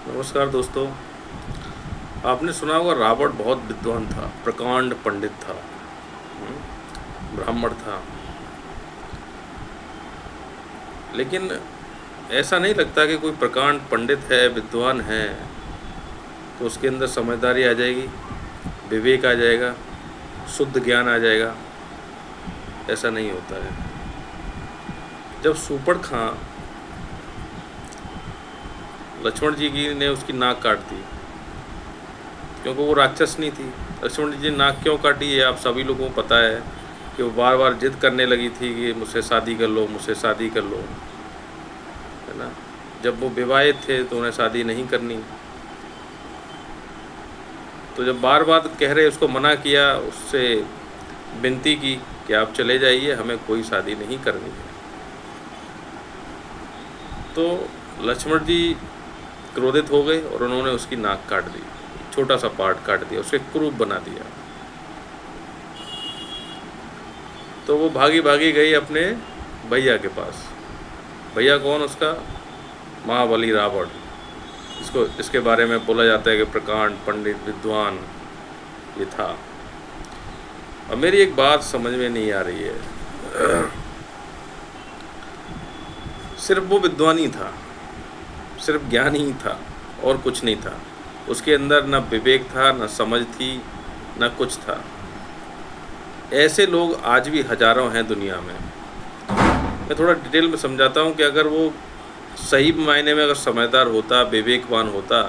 नमस्कार दोस्तों। आपने सुना होगा रावण बहुत विद्वान था, प्रकांड पंडित था, ब्राह्मण था। लेकिन ऐसा नहीं लगता कि कोई प्रकांड पंडित है, विद्वान है तो उसके अंदर समझदारी आ जाएगी, विवेक आ जाएगा, शुद्ध ज्ञान आ जाएगा। ऐसा नहीं होता है। जब सूपड़ खां लक्ष्मण जी की ने उसकी नाक काट दी, क्योंकि वो राक्षस नहीं थी। लक्ष्मण जी ने नाक क्यों काटी ये आप सभी लोगों को पता है कि वो बार बार जिद करने लगी थी कि मुझसे शादी कर लो, मुझसे शादी कर लो, है ना। जब वो विवाहित थे तो उन्हें शादी नहीं करनी, तो जब बार बार कह रहे उसको मना किया, उससे विनती की कि आप चले जाइए, हमें कोई शादी नहीं करनी है। तो लक्ष्मण जी क्रोधित हो गए और उन्होंने उसकी नाक काट दी, छोटा सा पार्ट काट दिया, उसे क्रूप बना दिया। तो वो भागी भागी गई अपने भैया के पास। भैया कौन? उसका महाबली रावण। इसके बारे में बोला जाता है कि प्रकांड पंडित विद्वान ये था। और मेरी एक बात समझ में नहीं आ रही है। सिर्फ वो विद्वान ही था, सिर्फ ज्ञान ही था और कुछ नहीं था। उसके अंदर न विवेक था, न समझ थी, न कुछ था। ऐसे लोग आज भी हजारों हैं दुनिया में। मैं थोड़ा डिटेल में समझाता हूँ कि अगर वो सही मायने में अगर समझदार होता, विवेकवान होता,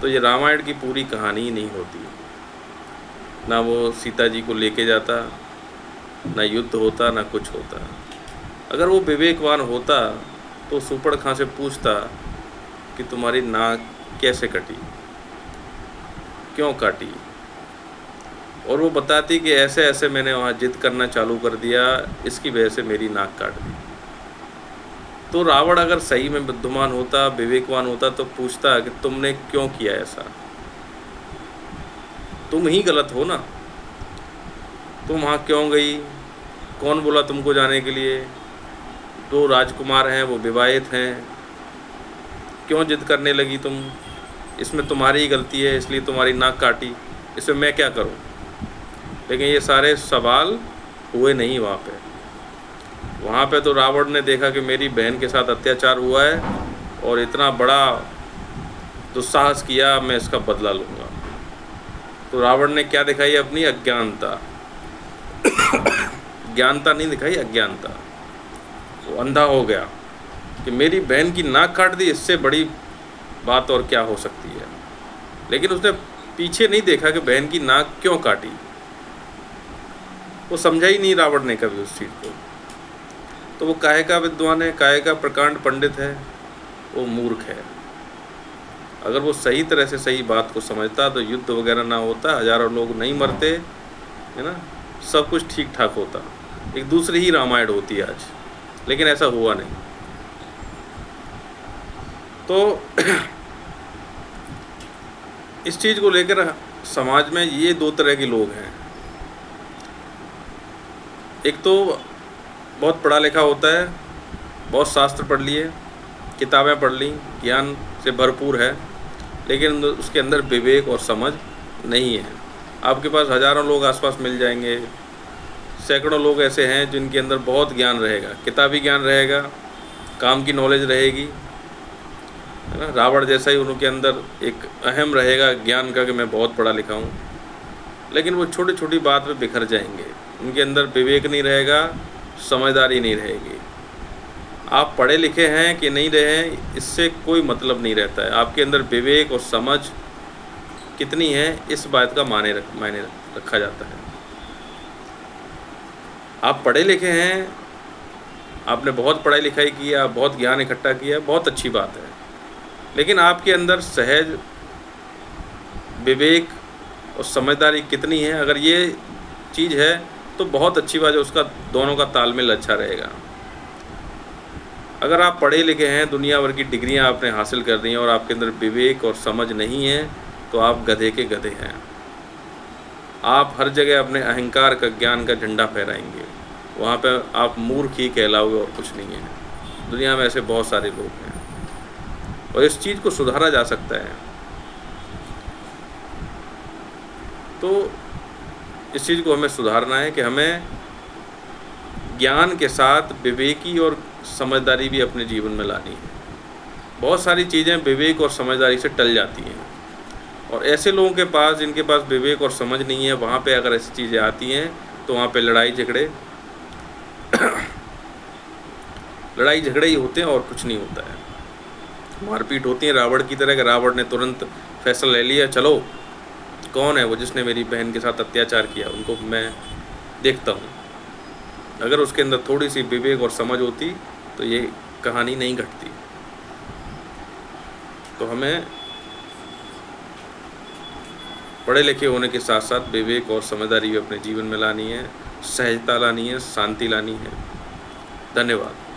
तो ये रामायण की पूरी कहानी ही नहीं होती। ना वो सीता जी को लेके जाता, ना युद्ध होता, ना कुछ होता। अगर वो विवेकवान होता तो सूपड़ खां से पूछता कि तुम्हारी नाक कैसे कटी, क्यों काटी, और वो बताती कि ऐसे ऐसे मैंने वहाँ जिद करना चालू कर दिया, इसकी वजह से मेरी नाक काट दी। तो रावण अगर सही में बुद्धिमान होता, विवेकवान होता, तो पूछता कि तुमने क्यों किया ऐसा, तुम ही गलत हो ना, तुम वहाँ क्यों गई, कौन बोला तुमको जाने के लिए, दो राजकुमार हैं, वो विवाहित हैं, क्यों जिद करने लगी तुम, इसमें तुम्हारी ही गलती है, इसलिए तुम्हारी नाक काटी, इसमें मैं क्या करूं। लेकिन ये सारे सवाल हुए नहीं वहाँ पे तो रावण ने देखा कि मेरी बहन के साथ अत्याचार हुआ है और इतना बड़ा दुस्साहस किया, मैं इसका बदला लूँगा। तो रावण ने क्या दिखाई? अपनी अज्ञानता। ज्ञानता नहीं दिखाई, अज्ञानता। वो अंधा हो गया कि मेरी बहन की नाक काट दी, इससे बड़ी बात और क्या हो सकती है। लेकिन उसने पीछे नहीं देखा कि बहन की नाक क्यों काटी। वो समझा ही नहीं रावण ने कभी उस चीज़ को। तो वो काहे का विद्वान है, काहे का प्रकांड पंडित है, वो मूर्ख है। अगर वो सही तरह से सही बात को समझता तो युद्ध वगैरह ना होता, हजारों लोग नहीं मरते, है ना, सब कुछ ठीक ठाक होता, एक दूसरी ही रामायण होती आज। लेकिन ऐसा हुआ नहीं। तो इस चीज़ को लेकर समाज में ये दो तरह के लोग हैं। एक तो बहुत पढ़ा लिखा होता है, बहुत शास्त्र पढ़ लिए, किताबें पढ़ ली, ज्ञान से भरपूर है, लेकिन उसके अंदर विवेक और समझ नहीं है। आपके पास हजारों लोग आसपास मिल जाएंगे, सैकड़ों लोग ऐसे हैं जिनके अंदर बहुत ज्ञान रहेगा, किताबी ज्ञान रहेगा, काम की नॉलेज रहेगी, है ना। रावण जैसा ही उनके अंदर एक अहम रहेगा ज्ञान का कि मैं बहुत पढ़ा लिखा हूँ, लेकिन वो छोटी छोटी बात पे बिखर जाएंगे। उनके अंदर विवेक नहीं रहेगा, समझदारी नहीं रहेगी। आप पढ़े लिखे हैं कि नहीं रहे हैं, इससे कोई मतलब नहीं रहता है। आपके अंदर विवेक और समझ कितनी है, इस बात का मायने रखा जाता है। आप पढ़े लिखे हैं, आपने बहुत पढ़ाई लिखाई किया, बहुत ज्ञान इकट्ठा किया, बहुत अच्छी बात है, लेकिन आपके अंदर सहज विवेक और समझदारी कितनी है, अगर ये चीज़ है तो बहुत अच्छी बात है, उसका दोनों का तालमेल अच्छा रहेगा। अगर आप पढ़े लिखे हैं, दुनिया भर की डिग्रियां आपने हासिल कर दी हैं और आपके अंदर विवेक और समझ नहीं है, तो आप गधे के गधे हैं। आप हर जगह अपने अहंकार का, ज्ञान का झंडा फहराएंगे, वहाँ पर आप मूर्ख ही कहलाओगे और कुछ नहीं है। दुनिया में ऐसे बहुत सारे लोग हैं। और इस चीज़ को सुधारा जा सकता है। तो इस चीज़ को हमें सुधारना है कि हमें ज्ञान के साथ विवेकी और समझदारी भी अपने जीवन में लानी है। बहुत सारी चीज़ें विवेक और समझदारी से टल जाती हैं, और ऐसे लोगों के पास जिनके पास विवेक और समझ नहीं है, वहाँ पे अगर ऐसी चीज़ें आती हैं तो वहाँ पे लड़ाई झगड़े ही होते हैं और कुछ नहीं होता है। मारपीट होती है रावण की तरह, कि रावण ने तुरंत फैसला ले लिया, चलो कौन है वो जिसने मेरी बहन के साथ अत्याचार किया, उनको मैं देखता हूँ। अगर उसके अंदर थोड़ी सी विवेक और समझ होती तो ये कहानी नहीं घटती। तो हमें पढ़े लिखे होने के साथ साथ विवेक और समझदारी भी अपने जीवन में लानी है, सहजता लानी है, शांति लानी है। धन्यवाद।